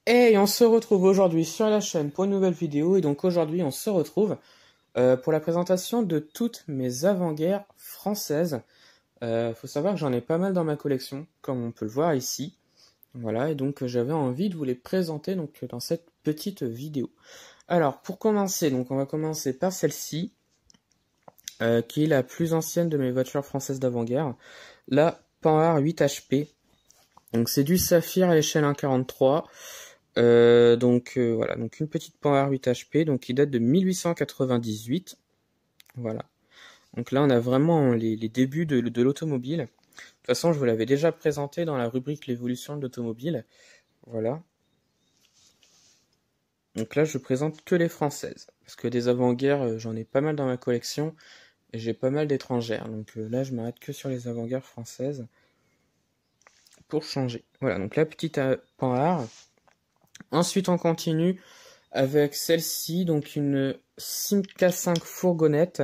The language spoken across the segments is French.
Et on se retrouve aujourd'hui sur la chaîne pour une nouvelle vidéo. Et donc aujourd'hui, on se retrouve pour la présentation de toutes mes avant-guerres françaises. Faut savoir que j'en ai pas mal dans ma collection, comme on peut le voir ici. Voilà, et donc j'avais envie de vous les présenter donc dans cette petite vidéo. Alors pour commencer, donc on va commencer par celle-ci, qui est la plus ancienne de mes voitures françaises d'avant-guerre, la Panhard 8 HP. Donc c'est du saphir à l'échelle 1,43. Voilà, donc une petite Panhard 8 HP, donc qui date de 1898. Voilà. Donc là, on a vraiment les débuts de l'automobile. De toute façon, je vous l'avais déjà présenté dans la rubrique l'évolution de l'automobile. Voilà. Donc là, je présente que les françaises. Parce que des avant-guerres, j'en ai pas mal dans ma collection. Et j'ai pas mal d'étrangères. Donc là, je m'arrête que sur les avant-guerres françaises. Pour changer. Voilà, donc la petite Panhard. Ensuite, on continue avec celle-ci, donc une Simca 5 fourgonnette,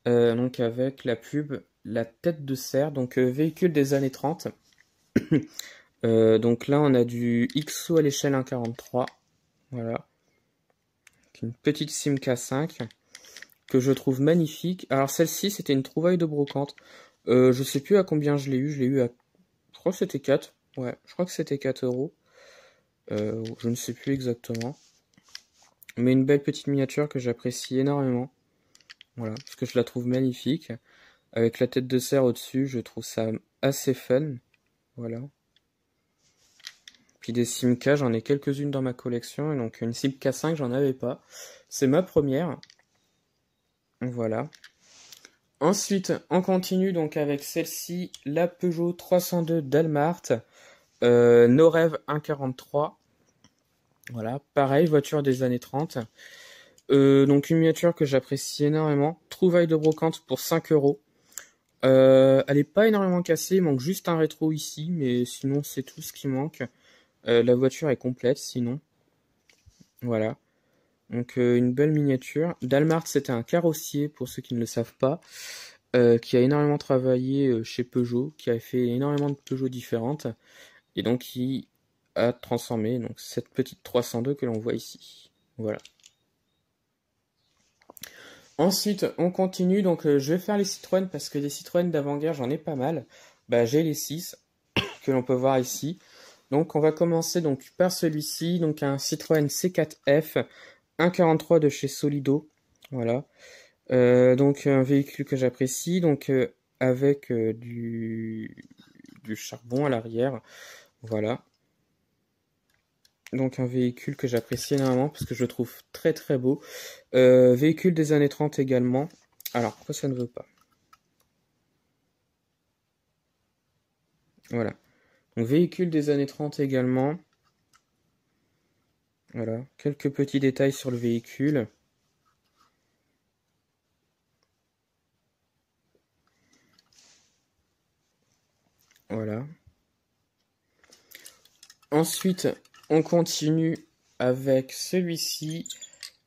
donc avec la pub La Tête de Cerf, donc véhicule des années 30. Donc là, on a du XO à l'échelle 1,43. Voilà. Une petite Simca 5 que je trouve magnifique. Alors celle-ci, c'était une trouvaille de brocante. Je sais plus à combien je l'ai eu. Je l'ai eu à... Je crois que c'était 4. Ouais, je crois que c'était 4 euros. Je ne sais plus exactement. Mais une belle petite miniature que j'apprécie énormément. Voilà, parce que je la trouve magnifique. Avec la tête de cerf au-dessus, je trouve ça assez fun. Voilà. Puis des Simca, j'en ai quelques-unes dans ma collection. Et donc une Simca 5, j'en avais pas. C'est ma première. Voilà. Ensuite, on continue donc avec celle-ci, la Peugeot 302 Dalmart. Nos rêves 1,43. Voilà, pareil, voiture des années 30. Donc une miniature que j'apprécie énormément. Trouvaille de brocante pour 5 euros. Elle est pas énormément cassée, il manque juste un rétro ici, mais sinon c'est tout ce qui manque. La voiture est complète sinon. Voilà. Donc une belle miniature. Dalmart, c'était un carrossier pour ceux qui ne le savent pas, qui a énormément travaillé chez Peugeot, qui a fait énormément de Peugeot différentes, et donc qui a transformé donc cette petite 302 que l'on voit ici. Voilà. Ensuite, on continue, donc je vais faire les Citroën parce que des Citroën d'avant-guerre, j'en ai pas mal. Bah, j'ai les 6 que l'on peut voir ici. Donc on va commencer donc par celui-ci, donc un Citroën C4F 1,43 de chez Solido. Voilà. Donc un véhicule que j'apprécie, donc avec du charbon à l'arrière. Voilà. Donc un véhicule que j'apprécie énormément parce que je le trouve très très beau. Véhicule des années 30 également. Alors pourquoi ça ne veut pas? Voilà. Donc véhicule des années 30 également. Voilà. Quelques petits détails sur le véhicule. Voilà. Ensuite, on continue avec celui-ci,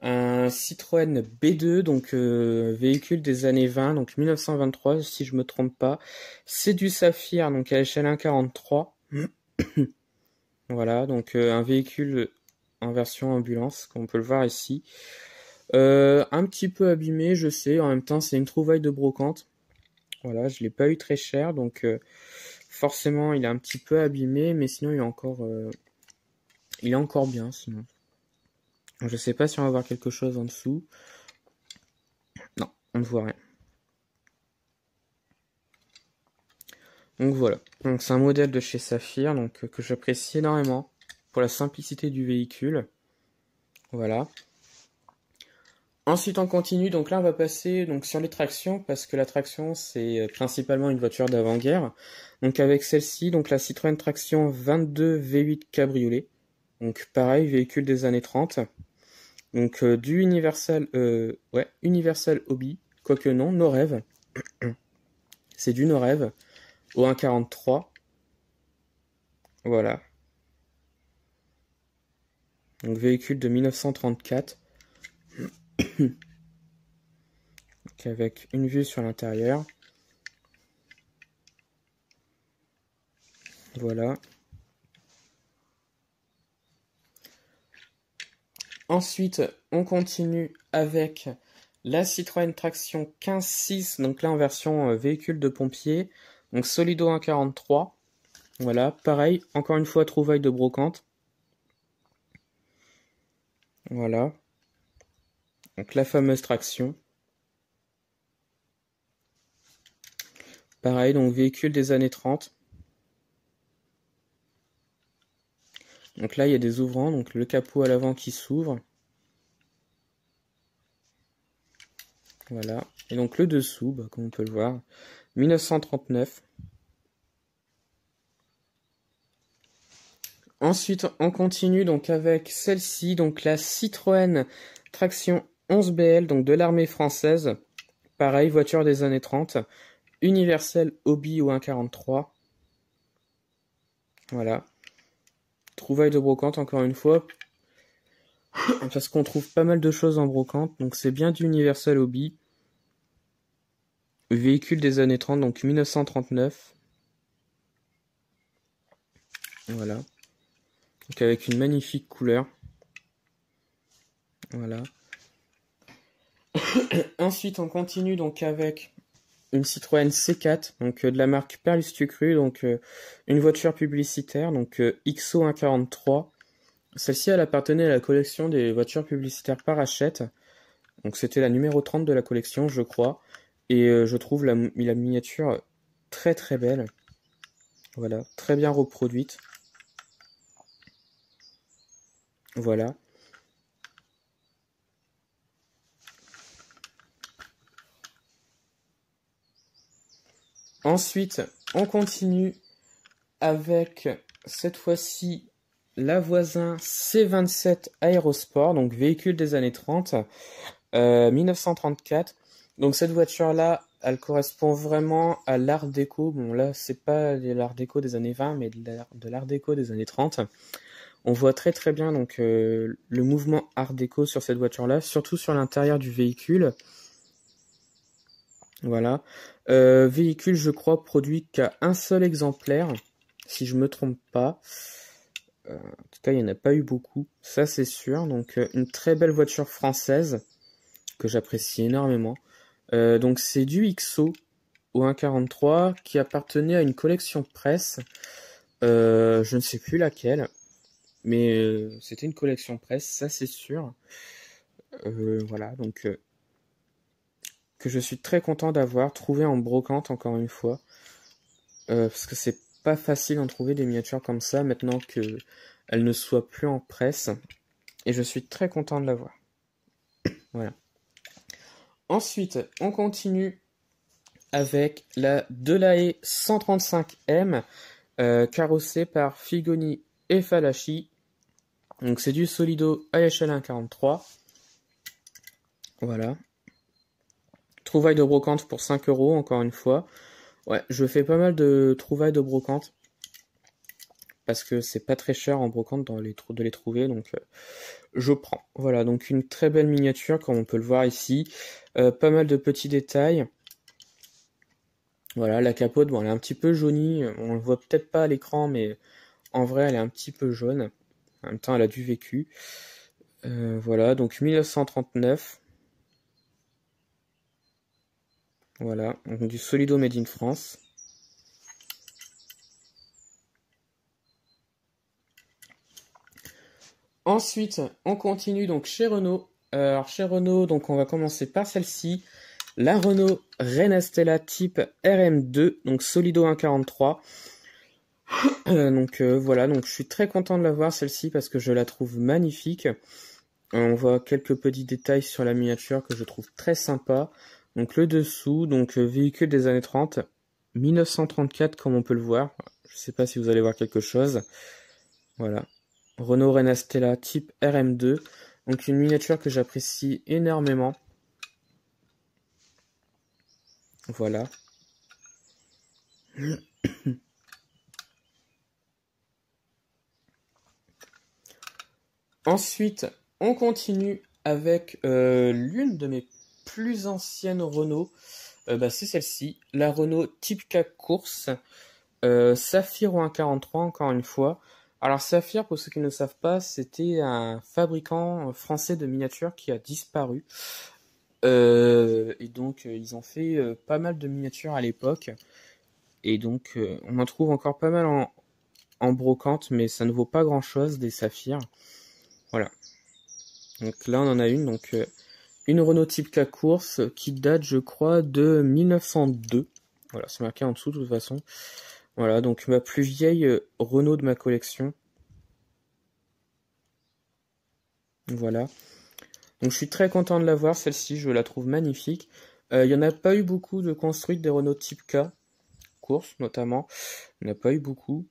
un Citroën B2, donc véhicule des années 20, donc 1923 si je me trompe pas. C'est du saphir, donc à l'échelle 1,43. Voilà, donc un véhicule en version ambulance, comme on peut le voir ici. Un petit peu abîmé, je sais, en même temps c'est une trouvaille de brocante. Voilà, je l'ai pas eu très cher, donc forcément il est un petit peu abîmé, mais sinon il est encore bien sinon. Je sais pas si on va voir quelque chose en dessous. Non, on ne voit rien. Donc voilà. Donc c'est un modèle de chez Saphir, donc que j'apprécie énormément pour la simplicité du véhicule. Voilà. Ensuite on continue, donc là on va passer donc sur les tractions, parce que la traction c'est principalement une voiture d'avant-guerre. Donc avec celle-ci, donc la Citroën Traction 22 V8 Cabriolet. Donc pareil, véhicule des années 30. Donc du Universal Hobby, quoique non, nos rêves. C'est du nos rêves au 1,43. Voilà. Donc véhicule de 1934. Avec une vue sur l'intérieur. Voilà. Ensuite, on continue avec la Citroën Traction 15.6, donc là en version véhicule de pompier, donc Solido 1.43. Voilà, pareil, encore une fois, trouvaille de brocante. Voilà. Donc la fameuse traction. Pareil, donc véhicule des années 30. Donc là, il y a des ouvrants, donc le capot à l'avant qui s'ouvre. Voilà. Et donc le dessous, bah, comme on peut le voir, 1939. Ensuite, on continue donc avec celle-ci, donc la Citroën Traction 11BL, donc de l'armée française. Pareil, voiture des années 30. Universel Hobby ou 1.43. Voilà. Trouvaille de brocante, encore une fois. Parce qu'on trouve pas mal de choses en brocante. Donc c'est bien du Universal Hobby. Véhicule des années 30, donc 1939. Voilà. Donc avec une magnifique couleur. Voilà. Ensuite, on continue donc avec une Citroën C4, donc de la marque Perlus Tucru, donc une voiture publicitaire, donc XO 1.43. Celle-ci, elle appartenait à la collection des voitures publicitaires Parachète. Donc c'était la numéro 30 de la collection, je crois. Et je trouve la miniature très très belle. Voilà, très bien reproduite. Voilà. Ensuite, on continue avec cette fois-ci la Voisin C27 Aérosport, donc véhicule des années 30, 1934. Donc cette voiture-là, elle correspond vraiment à l'art déco. Bon là, c'est pas l'art déco des années 20, mais de l'art déco des années 30. On voit très très bien donc le mouvement art déco sur cette voiture-là, surtout sur l'intérieur du véhicule. Voilà. Véhicule, je crois, produit qu'à un seul exemplaire, si je me trompe pas. En tout cas, il n'y en a pas eu beaucoup, ça c'est sûr. Donc une très belle voiture française que j'apprécie énormément. Donc c'est du XO au 1.43 qui appartenait à une collection presse. Je ne sais plus laquelle, mais c'était une collection presse, ça c'est sûr. Voilà, donc que je suis très content d'avoir trouvé en brocante encore une fois, parce que c'est pas facile d'en trouver des miniatures comme ça maintenant que elles ne soient plus en presse, et je suis très content de l'avoir. Voilà. Ensuite, on continue avec la Delahaye 135M, carrossée par Figoni et Falachi. Donc c'est du Solido AHL 1.43. Voilà. Trouvaille de brocante pour 5 €, encore une fois. Ouais, je fais pas mal de trouvailles de brocante. Parce que c'est pas très cher en brocante de les trouver, donc je prends. Voilà, donc une très belle miniature, comme on peut le voir ici. Pas mal de petits détails. Voilà, la capote, bon, elle est un petit peu jaunie. On le voit peut-être pas à l'écran, mais en vrai, elle est un petit peu jaune. En même temps, elle a du vécu. Voilà, donc 1939. Voilà, donc du Solido Made in France. Ensuite, on continue donc chez Renault. Alors chez Renault, donc on va commencer par celle-ci. La Renault Renastella type RM2, donc Solido 1.43. Donc voilà, donc je suis très content de la voir celle-ci parce que je la trouve magnifique. On voit quelques petits détails sur la miniature que je trouve très sympa. Donc le dessous, donc véhicule des années 30, 1934 comme on peut le voir. Je sais pas si vous allez voir quelque chose. Voilà. Renault Renastella type RM2. Donc une miniature que j'apprécie énormément. Voilà. Ensuite, on continue avec l'une de mes plus anciennes Renault. C'est celle-ci, la Renault Type 4 Course. Saphir 1.43, encore une fois. Alors Saphir, pour ceux qui ne le savent pas, c'était un fabricant français de miniatures qui a disparu. Et donc ils ont fait pas mal de miniatures à l'époque. Et donc on en trouve encore pas mal en brocante, mais ça ne vaut pas grand-chose des saphirs. Voilà. Donc là on en a une, donc une Renault Type K course qui date, je crois, de 1902. Voilà, c'est marqué en dessous de toute façon. Voilà, donc ma plus vieille Renault de ma collection. Voilà. Donc je suis très content de l'avoir, celle-ci, je la trouve magnifique. Il n'y en a pas eu beaucoup de construites des Renault Type K, course notamment. Il n'y en a pas eu beaucoup.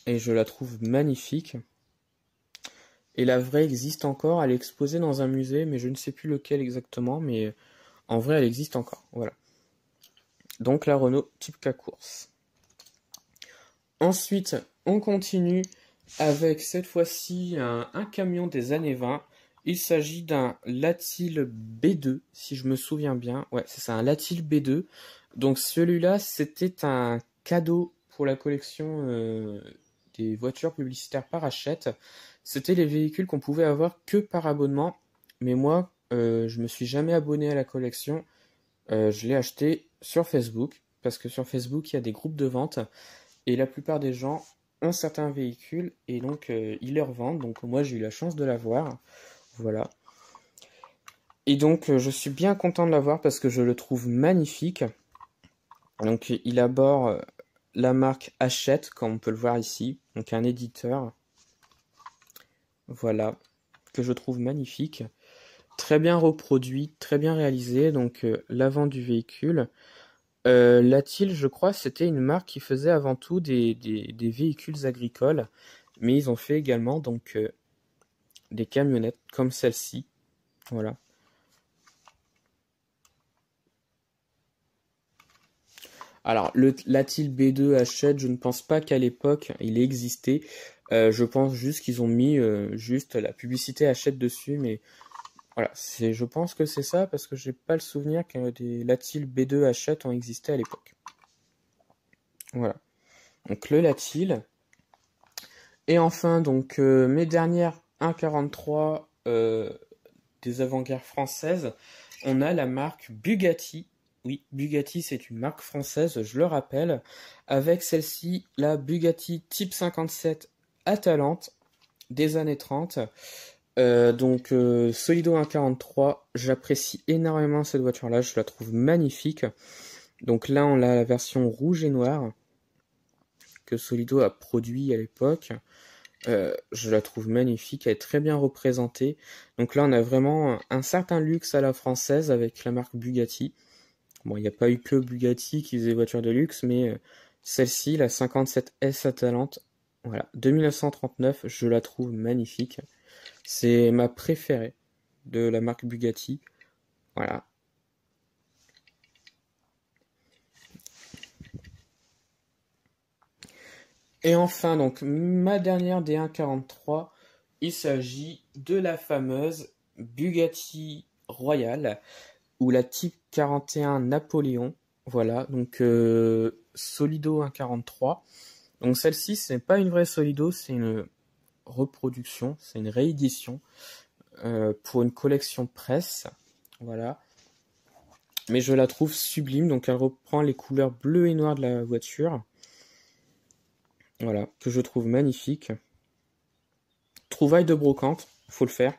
Et je la trouve magnifique. Et la vraie existe encore, elle est exposée dans un musée, mais je ne sais plus lequel exactement, mais en vrai elle existe encore. Voilà. Donc la Renault Type K course. Ensuite, on continue avec cette fois-ci un camion des années 20. Il s'agit d'un Latil B2, si je me souviens bien. Ouais, c'est ça, un Latil B2. Donc celui-là, c'était un cadeau pour la collection des voitures publicitaires par Hachette. C'était les véhicules qu'on pouvait avoir que par abonnement. Mais moi, je me suis jamais abonné à la collection. Je l'ai acheté sur Facebook, parce que sur Facebook, il y a des groupes de vente. Et la plupart des gens ont certains véhicules et donc ils les revendent. Donc moi j'ai eu la chance de l'avoir. Voilà. Et donc je suis bien content de l'avoir parce que je le trouve magnifique. Donc il aborde la marque Hachette, comme on peut le voir ici. Donc un éditeur. Voilà. Que je trouve magnifique. Très bien reproduit, très bien réalisé. Donc l'avant du véhicule. Latil, je crois, c'était une marque qui faisait avant tout des véhicules agricoles, mais ils ont fait également donc des camionnettes comme celle-ci. Voilà. Alors, le Latil B2 Hachette, je ne pense pas qu'à l'époque il ait existé. Je pense juste qu'ils ont mis juste la publicité Hachette dessus, mais voilà, je pense que c'est ça parce que j'ai pas le souvenir que des Latil B2 Hachette ont existé à l'époque. Voilà. Donc le Latil. Et enfin, donc, mes dernières 1,43 des avant-guerres françaises, on a la marque Bugatti. Oui, Bugatti, c'est une marque française, je le rappelle. Avec celle-ci, la Bugatti Type 57 Atalante des années 30. Donc, Solido 1,43, j'apprécie énormément cette voiture-là, je la trouve magnifique. Donc là, on a la version rouge et noire que Solido a produit à l'époque. Je la trouve magnifique, elle est très bien représentée. Donc là, on a vraiment un certain luxe à la française avec la marque Bugatti. Bon, il n'y a pas eu que Bugatti qui faisait des voitures de luxe, mais celle-ci, la 57S Atalante, voilà, de 1939, je la trouve magnifique. C'est ma préférée de la marque Bugatti. Voilà. Et enfin, donc, ma dernière des 1,43, il s'agit de la fameuse Bugatti Royale, ou la Type 41 Napoléon. Voilà, donc Solido 1,43. Donc celle-ci, ce n'est pas une vraie Solido, c'est une reproduction, c'est une réédition pour une collection presse. Voilà. Mais je la trouve sublime, donc elle reprend les couleurs bleues et noires de la voiture. Voilà, que je trouve magnifique. Trouvaille de brocante, faut le faire.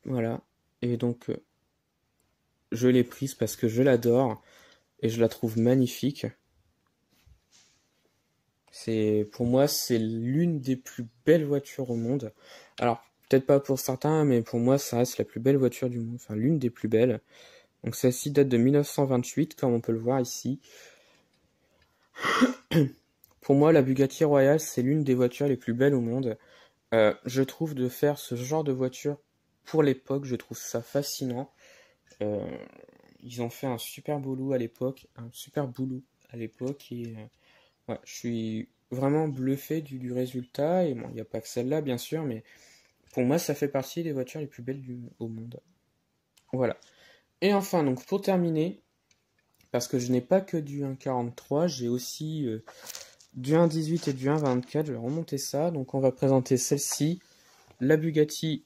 Voilà, et donc je l'ai prise parce que je l'adore et je la trouve magnifique. Pour moi, c'est l'une des plus belles voitures au monde. Alors, peut-être pas pour certains, mais pour moi, ça reste la plus belle voiture du monde. Enfin, l'une des plus belles. Donc, celle-ci date de 1928, comme on peut le voir ici. Pour moi, la Bugatti Royale, c'est l'une des voitures les plus belles au monde. Je trouve de faire ce genre de voiture pour l'époque, je trouve ça fascinant. Ils ont fait un super boulot à l'époque, et ouais, je suis vraiment bluffé du résultat. Et bon, il n'y a pas que celle-là, bien sûr, mais pour moi, ça fait partie des voitures les plus belles au monde. Voilà. Et enfin, donc pour terminer, parce que je n'ai pas que du 1,43, j'ai aussi du 1.18 et du 1.24. Je vais remonter ça. Donc on va présenter celle-ci, la Bugatti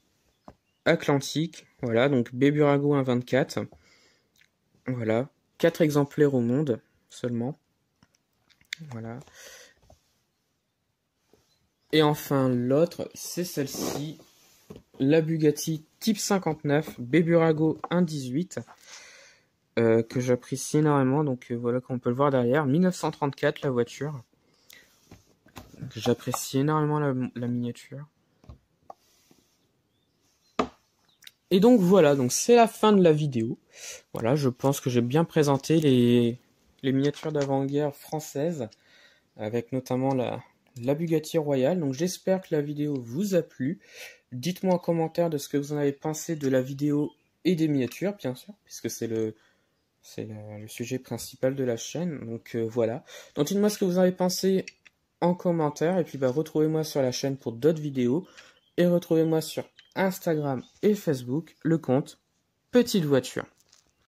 Atlantique. Voilà, donc Beburago 1.24. Voilà, 4 exemplaires au monde seulement. Voilà. Et enfin l'autre, c'est celle-ci, la Bugatti Type 59 Beburago 1.18. Que j'apprécie énormément, donc voilà, qu'on peut le voir derrière, 1934 la voiture. J'apprécie énormément la miniature. Et donc voilà, donc c'est la fin de la vidéo. Voilà, je pense que j'ai bien présenté les miniatures d'avant-guerre françaises, avec notamment la Bugatti Royale. Donc j'espère que la vidéo vous a plu. Dites-moi en commentaire de ce que vous en avez pensé de la vidéo et des miniatures, bien sûr, puisque c'est le sujet principal de la chaîne. Donc voilà. Donc dites-moi ce que vous en avez pensé en commentaire. Et puis retrouvez-moi sur la chaîne pour d'autres vidéos. Et retrouvez-moi sur Instagram et Facebook, le compte Petite Voiture.